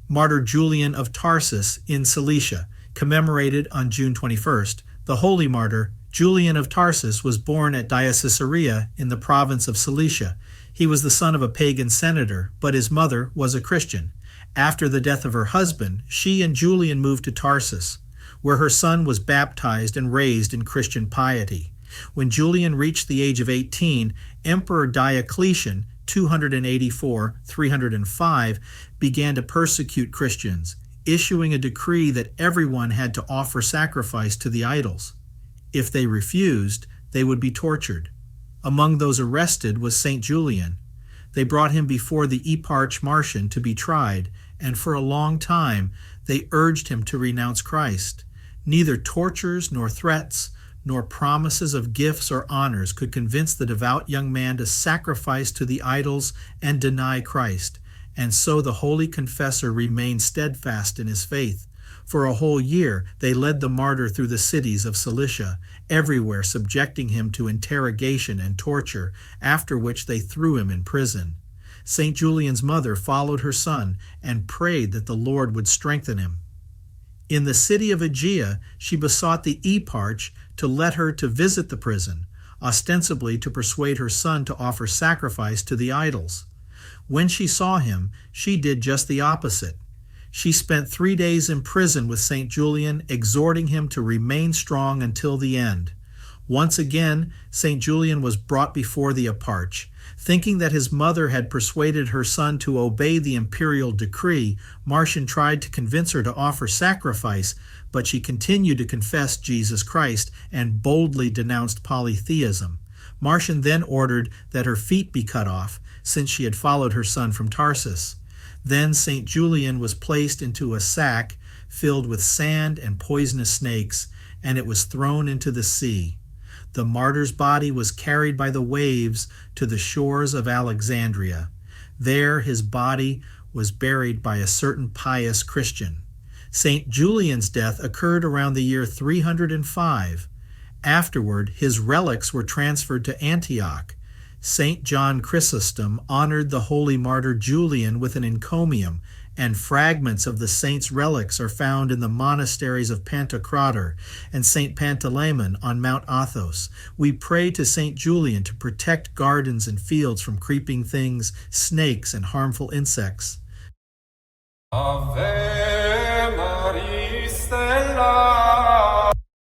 Martyr Julian of Tarsus in Cilicia, commemorated on June 21st. The holy martyr Julian of Tarsus was born at Caesarea in the province of Cilicia. He was the son of a pagan senator, but his mother was a Christian. After the death of her husband, she and Julian moved to Tarsus, where her son was baptized and raised in Christian piety. When Julian reached the age of 18, Emperor Diocletian, 284-305, began to persecute Christians, issuing a decree that everyone had to offer sacrifice to the idols. If they refused, they would be tortured. Among those arrested was St. Julian. They brought him before the Eparch Martian to be tried, and for a long time they urged him to renounce Christ. Neither tortures nor threats nor promises of gifts or honors could convince the devout young man to sacrifice to the idols and deny Christ, and so the holy confessor remained steadfast in his faith. For a whole year they led the martyr through the cities of Cilicia, everywhere subjecting him to interrogation and torture, after which they threw him in prison. St. Julian's mother followed her son and prayed that the Lord would strengthen him. In the city of Aegea, she besought the eparch to let her to visit the prison, ostensibly to persuade her son to offer sacrifice to the idols. When she saw him, she did just the opposite. She spent 3 days in prison with St. Julian, exhorting him to remain strong until the end. Once again, St. Julian was brought before the eparch. Thinking that his mother had persuaded her son to obey the imperial decree, Martian tried to convince her to offer sacrifice, but she continued to confess Jesus Christ and boldly denounced polytheism. Martian then ordered that her feet be cut off, since she had followed her son from Tarsus. Then St. Julian was placed into a sack filled with sand and poisonous snakes, and it was thrown into the sea. The martyr's body was carried by the waves to the shores of Alexandria. There his body was buried by a certain pious Christian. St. Julian's death occurred around the year 305. Afterward, his relics were transferred to Antioch. St. John Chrysostom honored the holy martyr Julian with an encomium, and fragments of the saint's relics are found in the monasteries of Pantocrator and St. Pantaleimon on Mount Athos. We pray to St. Julian to protect gardens and fields from creeping things, snakes, and harmful insects. Ave Maria Stella